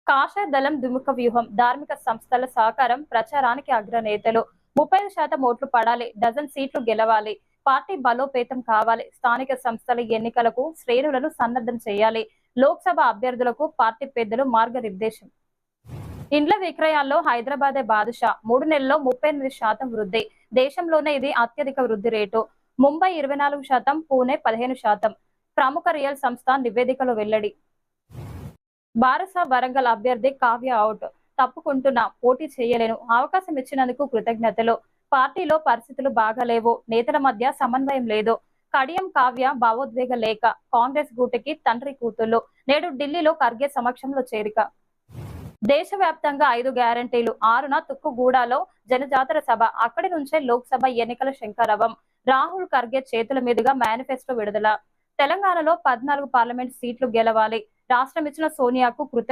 కాషాయ దళం ద్విముఖ వ్యూహం, ధార్మిక సంస్థల సహకారం, ప్రచారానికి అగ్రనేతలు. 35% ఓట్లు పడాలి, డజన్ సీట్లు గెలవాలి, పార్టీ బలోపేతం కావాలి, స్థానిక సంస్థల ఎన్నికలకు శ్రేణులను సన్నద్ధం చేయాలి, లోక్సభ అభ్యర్థులకు పార్టీ పెద్దలు మార్గనిర్దేశం. ఇండ్ల విక్రయాల్లో హైదరాబాదే బాదుషా, 3 నెలల్లో 38% వృద్ధి. దేశంలోనే ఇది అత్యధిక వృద్ధి రేటు. ముంబై 24%, పూణె 15%. ప్రముఖ రియల్ సంస్థ నివేదికలో వెల్లడి. బారస వరంగల్ అభ్యర్థి కావ్య అవుట్. తప్పుకుంటున్నా, పోటీ చేయలేను, అవకాశం ఇచ్చినందుకు కృతజ్ఞతలు. పార్టీలో పరిస్థితులు బాగాలేవు, నేతల మధ్య సమన్వయం లేదు. కడియం కావ్య భావోద్వేగ లేఖ. కాంగ్రెస్ గూటికి తండ్రి కూతుళ్లు. నేడు ఢిల్లీలో ఖర్గే సమక్షంలో చేరిక. దేశవ్యాప్తంగా 5 గ్యారంటీలు. 6న తుక్కుగూడలో జనజాతర సభ. అక్కడి నుంచే లోక్సభ ఎన్నికల శంఖారావం. రాహుల్ ఖర్గే చేతుల మీదుగా మేనిఫెస్టో విడుదల. తెలంగాణలో 14 పార్లమెంట్ సీట్లు గెలవాలి. రాష్ట్రం ఇచ్చిన సోనియాకు